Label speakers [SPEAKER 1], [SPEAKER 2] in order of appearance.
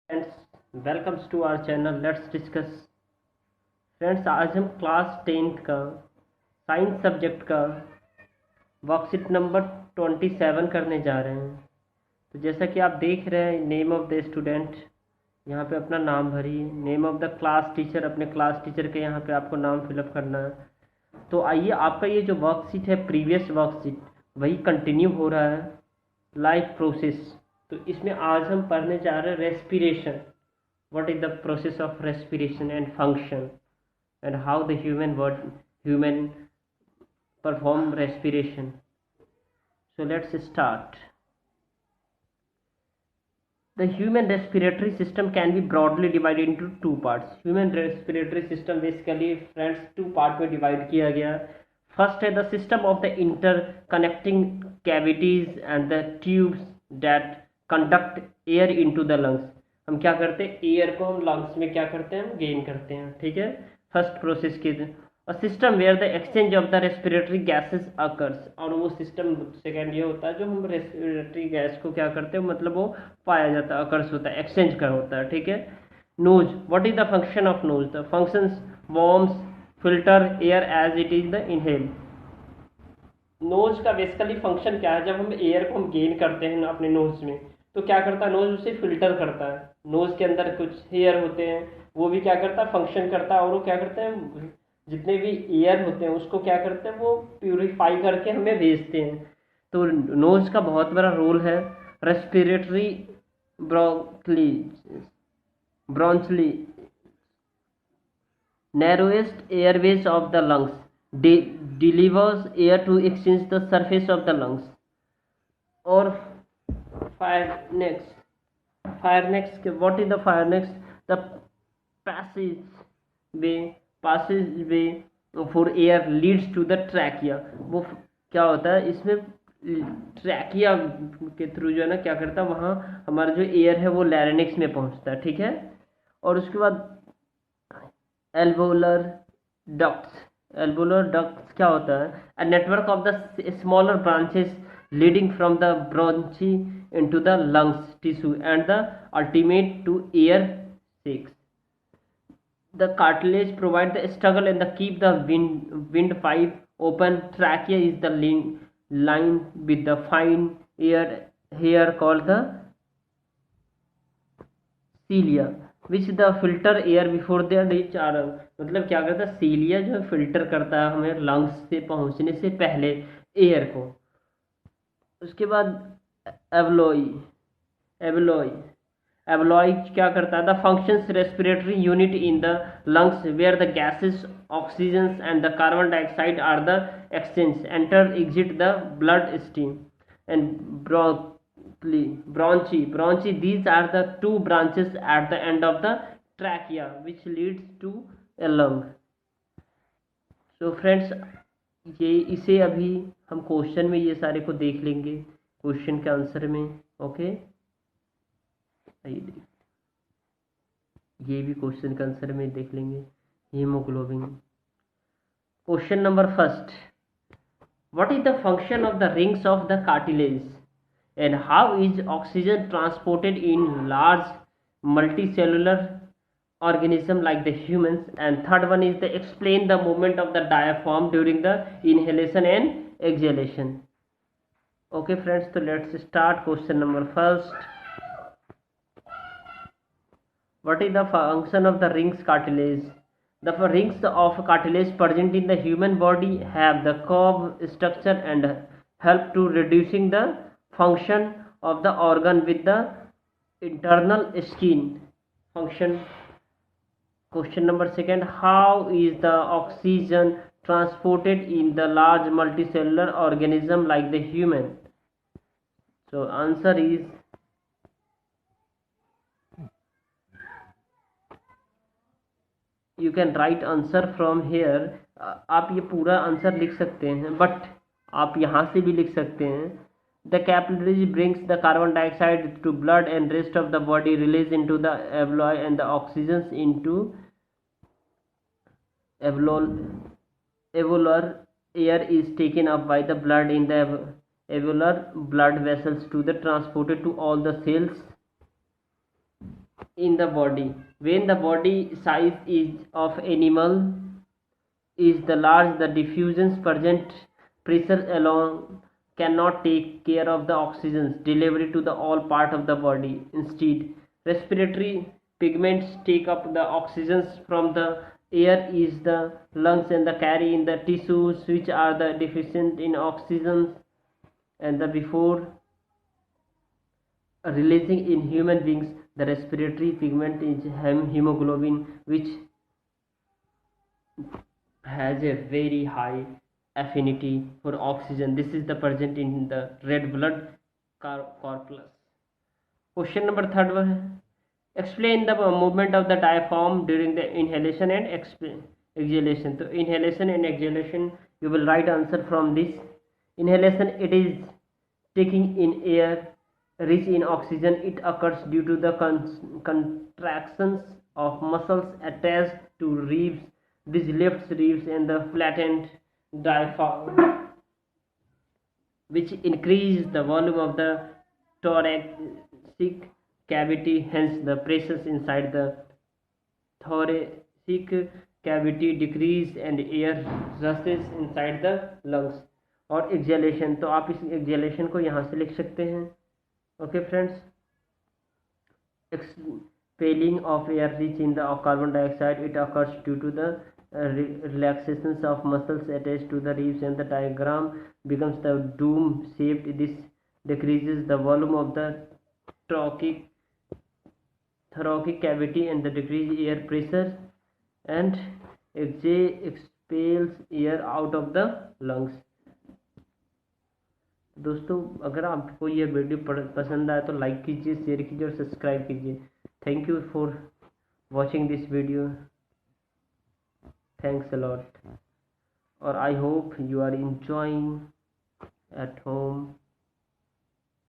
[SPEAKER 1] Friends, welcomes to our channel let's discuss. Friends, आज हम class 10th का science subject का वर्कशीट नंबर 27 करने जा रहे हैं। तो जैसा कि आप देख रहे हैं, नेम ऑफ द स्टूडेंट, यहाँ पे अपना नाम भरिए। Name of the class teacher, अपने क्लास टीचर के यहाँ पे आपको नाम फिलअप करना है। तो आइए, आपका ये जो वर्कशीट है, प्रीवियस वर्कशीट वही कंटिन्यू हो रहा है, लाइफ प्रोसेस। तो इसमें आज हम पढ़ने जा रहे हैं respiration. What is the process of respiration and function, and how the human perform respiration? So let's start. The human respiratory system can be broadly divided into two parts. Human respiratory system basically, friends, two part में divide किया गया। First है the system of the interconnecting cavities and the tubes that conduct air into the lungs. हम क्या करते हैं, air को हम लंग्स में क्या करते हैं, हम गेन करते हैं। ठीक है, फर्स्ट प्रोसेस के और system where the exchange of the respiratory gases occurs. और वो सिस्टम सेकेंड ये होता है जो हम रेस्पिरेटरी गैस को क्या करते हैं, मतलब वो पाया जाता है, अकर्स होता है, एक्सचेंज कर होता है। ठीक है, nose, what is the function of nose? The functions warms filter air as it is the inhale. Nose का बेसिकली फंक्शन क्या है, जब हम एयर को हम गेन करते हैं ना अपने नोज में, तो क्या करता है, नोज उसे फिल्टर करता है। नोज के अंदर कुछ हेयर होते हैं, वो भी क्या करता है, फंक्शन करता है, और वो क्या करते हैं, जितने भी एयर होते हैं उसको क्या करते हैं, वो प्यूरिफाई करके हमें भेजते हैं। तो नोज का बहुत बड़ा रोल है। Respiratory bronchioles bronchioles narrowest airways of the lungs delivers air to exchange the surface of the lungs. Or pharynx, what is the pharynx? The passageway for air leads to the trachea. वो क्या होता है इसमें, trachea के through जो है ना क्या करता है, वहाँ हमारा जो एयर है वो लैरिंक्स में पहुँचता है। ठीक है, और उसके बाद एल्वोलर डक्ट्स। एल्वोलर डक्ट्स क्या होता है, a network of the smaller branches leading from the bronchi into the lungs tissue and the ultimate to air sacs. The cartilage provide the struggle and the keep the windpipe open. Trachea is the line with the fine air hair called the cilia which the filter air before the reach are. मतलब क्या करता है, सीलिया जो है filter करता है हमें lungs से पहुंचने से पहले एयर को। उसके बाद एवलोई एवलोई एवलोई क्या करता है, the functions respiratory unit in the lungs where the gases oxygen and the carbon dioxide are the exchange enter exit the blood stream and bronchi, these are the two branches at the end of the trachea which leads to a lung. So friends, ये इसे अभी हम question में ये सारे को देख लेंगे, क्वेश्चन के आंसर में। ओके, ये भी क्वेश्चन के आंसर में देख लेंगे। Haemoglobin, question number first, what is the function of the rings of the cartilage and how is oxygen transported in large multicellular organism like the humans? And third one is the explain the movement of the diaphragm during the inhalation and exhalation. Okay friends, so let's start question number first. What is the function of the rings cartilage? The rings of cartilage present in the human body have the curved structure and help to reducing the function of the organ with the internal skin function. Question number second, how is the oxygen transported in the large multicellular organism like the human? So answer is you can write answer from here. आप ये पूरा answer लिख सकते हैं, but आप यहाँ से भी लिख सकते हैं। The capillaries brings the carbon dioxide to blood and rest of the body release into the alveoli and the oxygen into alveolar air is taken up by the blood in the alveolar blood vessels to the transported to all the cells in the body. When the body size is of animal is the large, the diffusion present pressure alone cannot take care of the oxygen's delivery to the all part of the body. Instead, respiratory pigments take up the oxygens from the air is the lungs and the carry in the tissues which are the deficient in oxygen and the before releasing in human beings the respiratory pigment is hemoglobin which has a very high affinity for oxygen. This is the present in the red blood corpuscle. Question number third one. Explain the movement of the diaphragm during the inhalation and exhalation. So inhalation and exhalation, you will write answer from this. Inhalation, it is taking in air rich in oxygen. It occurs due to the contractions of muscles attached to ribs. These lifts ribs and the flattened diaphragm, which increase the volume of the thoracic cavity. Hence the pressures inside the thoracic cavity decrease and air rushes inside the lungs. और exhalation, तो आप इस exhalation को यहाँ से लिख सकते हैं. Okay friends, expelling of air rich in the carbon dioxide, it occurs due to the relaxations of muscles attached to the ribs and the diaphragm becomes the dome shaped. This decreases the volume of the thoracic cavity and the decrease air pressure and expels air out of the lungs. दोस्तों, अगर आपको ये video पसंद आए तो like कीजिए, share कीजिए और सब्सक्राइब कीजिए. Thank you for watching this video. Thanks a lot और I hope you are enjoying at home.